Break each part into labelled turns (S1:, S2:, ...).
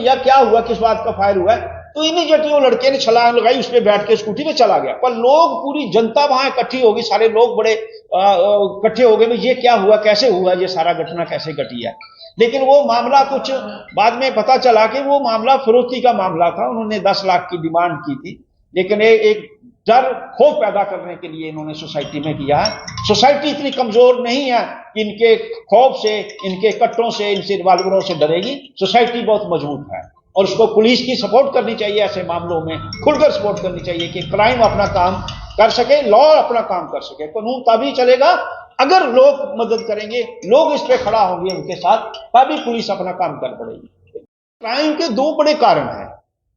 S1: भैया क्या हुआ, किस बात का फायर हुआ है, तो इमीडिएटली वो लड़के ने छलांग लगाई, उस पर बैठ के स्कूटी पे चला गया। पर लोग, पूरी जनता वहां इकट्ठी होगी, सारे लोग बड़े इकट्ठे हो गए, ये क्या हुआ, कैसे हुआ, ये सारा घटना कैसे घटी है। लेकिन वो मामला कुछ बाद में पता चला कि वो मामला फिरौती का मामला था। उन्होंने 10 लाख की डिमांड की थी, लेकिन एक डर खौफ पैदा करने के लिए इन्होंने सोसाइटी में किया है। सोसाइटी इतनी कमजोर नहीं है कि इनके खौफ से, इनके कट्टों से, इनसे रिवाल्वरों से डरेगी। सोसाइटी बहुत मजबूत है और उसको पुलिस की सपोर्ट करनी चाहिए। ऐसे मामलों में खुलकर सपोर्ट करनी चाहिए कि क्राइम अपना काम कर सके, लॉ अपना काम कर सके। कानून तभी चलेगा अगर लोग मदद करेंगे, लोग इस पे खड़ा होंगे उनके साथ, तभी पुलिस अपना काम कर पड़ेगी। क्राइम के दो बड़े कारण हैं,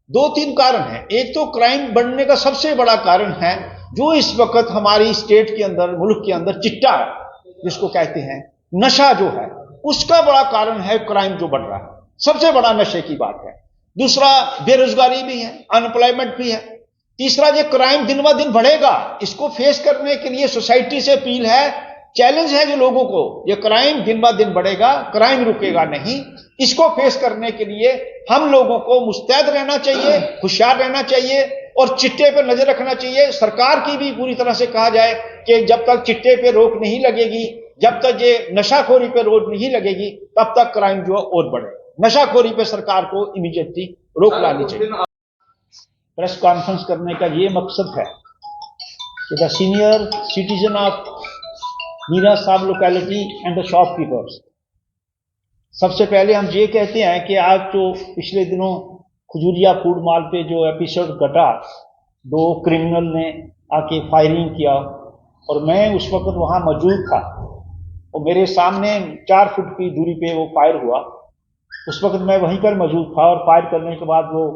S1: 2-3 कारण हैं। एक तो क्राइम बढ़ने का सबसे बड़ा कारण है जो इस वक्त हमारी स्टेट के अंदर, मुल्क के अंदर चिट्टा जिसको कहते हैं, नशा जो है, उसका बड़ा कारण है क्राइम जो बढ़ रहा है, सबसे बड़ा नशे की बात है। दूसरा बेरोजगारी भी है, अनएम्प्लॉयमेंट भी है। तीसरा, ये क्राइम दिन ब दिन बढ़ेगा, इसको फेस करने के लिए सोसाइटी से अपील है, चैलेंज है जो लोगों को, ये क्राइम दिन ब दिन बढ़ेगा, क्राइम रुकेगा नहीं। इसको फेस करने के लिए हम लोगों को मुस्तैद रहना चाहिए, होशियार रहना चाहिए और चिट्टे पर नजर रखना चाहिए। सरकार की भी पूरी तरह से कहा जाए कि जब तक चिट्टे पे रोक नहीं लगेगी, जब तक ये नशाखोरी पे रोक नहीं लगेगी, तब तक क्राइम जो और बढ़े। नशाखोरी पे सरकार को इमीडिएटली रोक लानी चाहिए। प्रेस कॉन्फ्रेंस करने का ये मकसद है कि the senior citizen of Mira Sahib locality and the shopkeepers, सबसे पहले हम ये कहते हैं कि आज जो पिछले दिनों खजूरिया फूड मॉल पे जो एपिसोड घटा, 2 क्रिमिनल ने आके फायरिंग किया और मैं उस वक्त वहां मौजूद था और मेरे सामने 4 फुट की दूरी पे वो फायर हुआ। उस वक्त मैं वहीं पर मौजूद था और फायर करने के बाद वो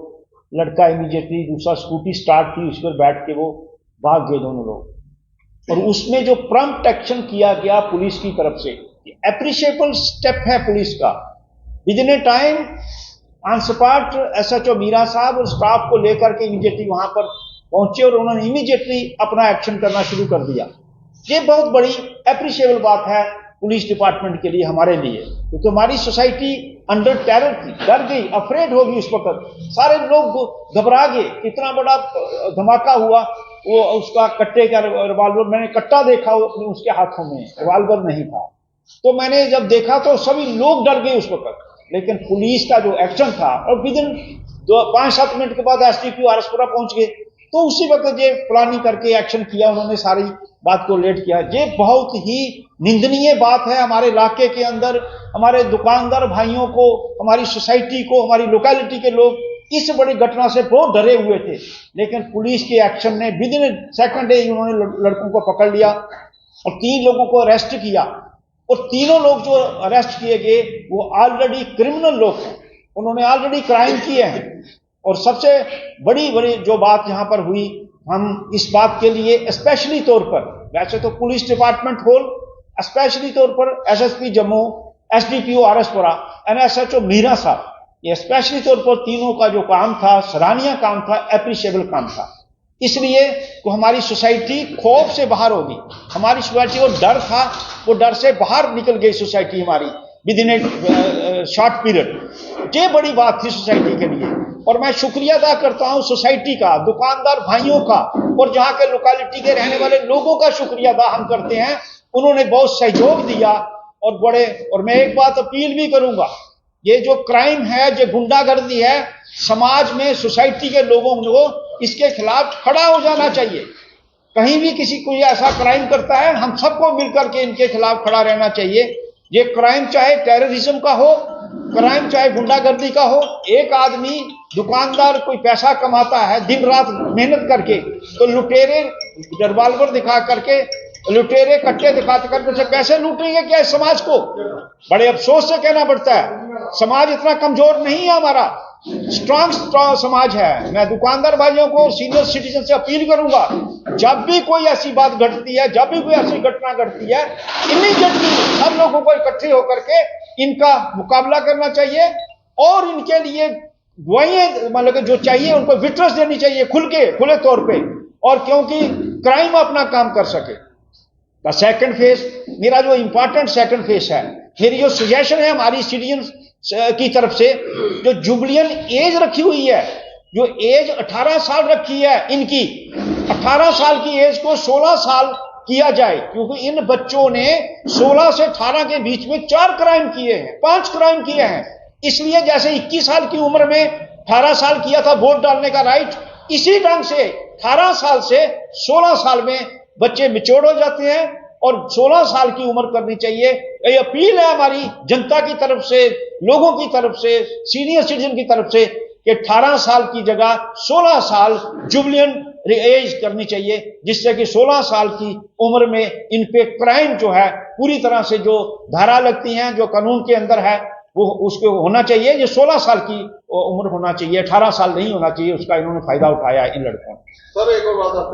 S1: लड़का इमीडिएटली दूसरा स्कूटी स्टार्ट की, उस पर बैठ के वो भाग गए दोनों लोग। और उसमें जो प्रॉम्प्ट एक्शन किया गया पुलिस की तरफ से, एप्रिशिएबल स्टेप है पुलिस का। Within a time on spot SHO Mira Sahib और स्टाफ को लेकर के इमीडिएटली वहां पर पहुंचे और उन्होंने इमीडिएटली अपना एक्शन करना शुरू कर दिया। ये बहुत बड़ी एप्रिशिएबल बात है पुलिस डिपार्टमेंट के लिए, हमारे लिए, क्योंकि हमारी सोसाइटी अंडर टेरर थी, डर गई, अफ्रेड होगी। उस वक्त सारे लोग घबरा गए, इतना बड़ा धमाका हुआ। वो उसका कट्टे का रिवाल्वर, मैंने कट्टा देखा उसके हाथों में, रिवाल्वर नहीं था। तो मैंने जब देखा तो सभी लोग डर गए उस वक्त। लेकिन पुलिस का जो एक्शन था, और विद इन 5-7 मिनट के बाद एसडीपीओ आरएसपुरा पहुंच गए, तो उसी वक्त ये प्लानिंग करके एक्शन किया उन्होंने, सारी बात को लेट किया। ये बहुत ही निंदनीय बात है। हमारे इलाके के अंदर हमारे दुकानदार भाइयों को, हमारी सोसाइटी को, हमारी लोकेलिटी के लोग इस बड़ी घटना से बहुत डरे हुए थे, लेकिन पुलिस के एक्शन ने विद इन सेकंड डे उन्होंने लड़कों को पकड़ लिया और 3 लोगों को अरेस्ट किया। और तीनों लोग जो अरेस्ट किए गए वो ऑलरेडी क्रिमिनल लोग हैं, उन्होंने ऑलरेडी क्राइम किए हैं। और सबसे बड़ी जो बात यहां पर हुई, हम इस बात के लिए स्पेशली तौर पर, वैसे तो पुलिस डिपार्टमेंट होल, स्पेशली तौर पर SSP Jammu, SDPO RS Pura and SHO Mira Sahib, ये स्पेशली तौर पर तीनों का जो काम था, सराहनीय काम था, एप्रिशिएबल काम था। इसलिए तो हमारी सोसाइटी खौफ से बाहर होगी। हमारी सोसाइटी को डर था, वो डर से बाहर निकल गई सोसाइटी हमारी with in A short period. ये बड़ी बात थी सोसाइटी के लिए और मैं शुक्रिया अदा करता हूं सोसाइटी का, दुकानदार भाइयों का और जहां के लोकेलिटी के रहने वाले लोगों का शुक्रिया अदा हम करते हैं। उन्होंने बहुत सहयोग दिया और मैं एक बात अपील भी करूंगा, ये जो क्राइम है, जो गुंडागर्दी है, समाज में सोसाइटी के लोगों को इसके खिलाफ खड़ा हो जाना चाहिए। कहीं भी किसी कोई ऐसा क्राइम करता है, हम सबको मिलकर के इनके खिलाफ खड़ा रहना चाहिए। ये क्राइम चाहे टेररिज्म का हो, क्राइम चाहे गुंडागर्दी का हो, एक आदमी दुकानदार कोई पैसा कमाता है दिन रात मेहनत करके, तो लुटेरे रिवाल्वर दिखा करके, लुटेरे कट्टे दिखाते करके उसे पैसे लूटेंगे क्या इस समाज को? बड़े अफसोस से कहना पड़ता है, समाज इतना कमजोर नहीं है, हमारा स्ट्रांग समाज है। मैं दुकानदार भाइयों को, सीनियर सिटीजन से अपील करूंगा, जब भी कोई ऐसी बात घटती है, जब भी कोई ऐसी घटना घटती है, इमीडिएटली सब लोगों को इकट्ठे होकर के इनका मुकाबला करना चाहिए और इनके लिए गवाहियां, मतलब जो चाहिए उनको विटनेस देनी चाहिए खुले तौर पे, और क्योंकि क्राइम अपना काम कर सके। सेकंड फेज, मेरा जो इंपॉर्टेंट सेकंड फेज है, मेरी जो सजेशन है हमारी की तरफ से जो जुबलियन एज रखी हुई है, जो एज 18 साल रखी है इनकी, 18 साल की एज को 16 साल किया जाए, क्योंकि इन बच्चों ने 16 से 18 के बीच में 4 क्राइम किए हैं, 5 क्राइम किए हैं। इसलिए जैसे 21 साल की उम्र में 18 साल किया था वोट डालने का राइट, इसी ढंग से 18 साल से 16 साल में बच्चे मैच्योर हो जाते हैं और 16 साल की उम्र करनी चाहिए। ये अपील है हमारी जनता की तरफ से, लोगों की तरफ से, सीनियर सिटीजन की तरफ से कि 18 साल की जगह 16 साल जुबलियन एज करनी चाहिए, जिससे कि 16 साल की उम्र में इन पे क्राइम जो है पूरी तरह से जो धारा लगती हैं, जो कानून के अंदर है, वो उसको होना चाहिए। ये 16 साल की उम्र होना चाहिए, 18 साल नहीं होना चाहिए। उसका इन्होंने फायदा उठाया इन लड़कों ने।
S2: सर एक और बात